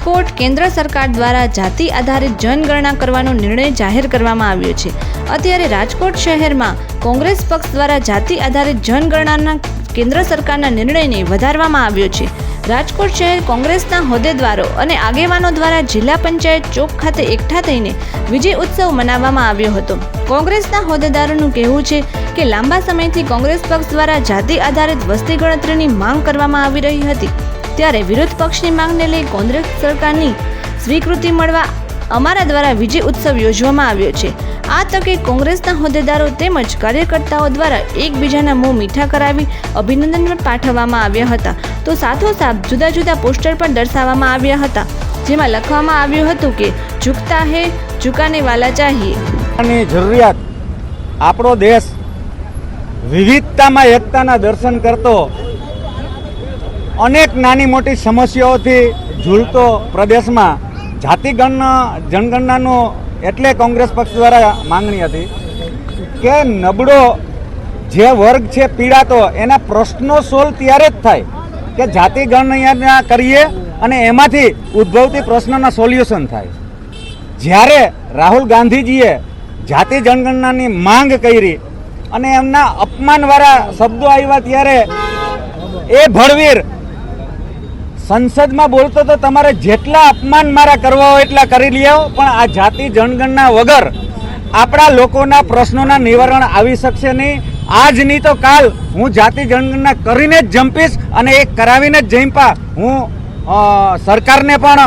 રાજકોટ કેન્દ્ર સરકાર દ્વારા જાતિ આધારિત જનગણના કરવાનો નિર્ણય જાહેર કરવામાં આવ્યો છે। અત્યારે રાજકોટ શહેરમાં કોંગ્રેસ પક્ષ દ્વારા જાતિ આધારિત જનગણનાના કેન્દ્ર સરકારના નિર્ણયને વધારવામાં આવ્યો છે। રાજકોટ શહેર કોંગ્રેસના હોદ્દેદારો અને આગેવાનો દ્વારા જિલ્લા પંચાયત ચોક ખાતે એકઠા થઈને વિજય ઉત્સવ મનાવવામાં આવ્યો હતો। કોંગ્રેસના હોદ્દેદારોનું કહેવું છે કે લાંબા સમયથી કોંગ્રેસ પક્ષ દ્વારા જાતિ આધારિત વસ્તી ગણતરીની માંગ કરવામાં આવી રહી હતી, ત્યારે વિરોધ પક્ષની માંગને લઈ કોંગ્રેસ સરકારની સ્વીકૃતિ મળવા અમારા દ્વારા વિજય ઉત્સવ યોજવામાં આવ્યો છે। આ તકે કોંગ્રેસના હોદ્દેદારો તેમજ કાર્યકર્તાઓ દ્વારા એકબીજાના મોં મીઠા કરાવી અભિનંદન પાઠવવામાં આવ્યા હતા, તો સાથોસાથ જુદા જુદા પોસ્ટર પણ દર્શાવવામાં આવ્યા હતા, જેમાં લખવામાં આવ્યું હતું કે ઝુકતા હે ઝુકાને વાલા ચાહીએ। ની જરૂરિયાત આપણો દેશ વિવિધતામાં એકતાના દર્શન કરતો અનેક નાની મોટી સમસ્યાઓથી ઝૂલતો પ્રદેશમાં જાતિ જનગણનાનો એટલે કોંગ્રેસ પક્ષ દ્વારા માંગણી હતી કે નબળો જે વર્ગ છે પીડાતો એના પ્રશ્નો સોલ્વ ત્યારે જ થાય કે જાતિ ગણના કરીએ અને એમાંથી ઉદ્ભવતી પ્રશ્નોના સોલ્યુશન થાય। જ્યારે રાહુલ ગાંધીજીએ જાતિ જનગણનાની માંગ કરી અને એમના અપમાનવાળા શબ્દો આવ્યા ત્યારે એ ભડવીર સંસદમાં બોલતો તો તમારે જેટલા અપમાન મારા કરવા હોય એટલા કરી લ્યો, પણ આ જાતિ જનગણના વગર આપણા લોકોના પ્રશ્નોના નિવારણ આવી શકશે નહીં। આજ નહીં તો કાલ હું જાતિ જનગણના કરીને જ જંપીશ અને એ કરાવીને જ જંપા। હું સરકારને પણ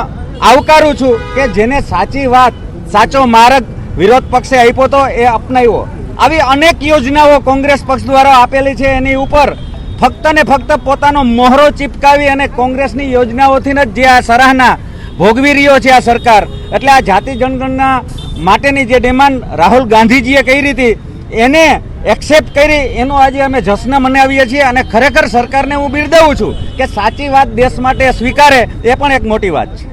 આવકારું છું કે જેને સાચી વાત સાચો માર્ગ વિરોધ પક્ષે આપ્યો તો એ અપનાવ્યો। આવી અનેક યોજનાઓ કોંગ્રેસ પક્ષ દ્વારા આપેલી છે, એની ઉપર ફક્ત ને ફક્ત પોતાનો મોહરો ચીપકાવી અને કોંગ્રેસની યોજનાઓથી જ જે આ સરાહના ભોગવી રહ્યો છે આ સરકાર, એટલે આ જાતિ જનગણના માટેની જે ડિમાન્ડ રાહુલ ગાંધીજીએ કરી હતી એને એક્સેપ્ટ કરી એનો આજે અમે જશ્ન મનાવીએ છીએ અને ખરેખર સરકારને હું બિરદાવું છું કે સાચી વાત દેશ માટે સ્વીકારે એ પણ એક મોટી વાત છે।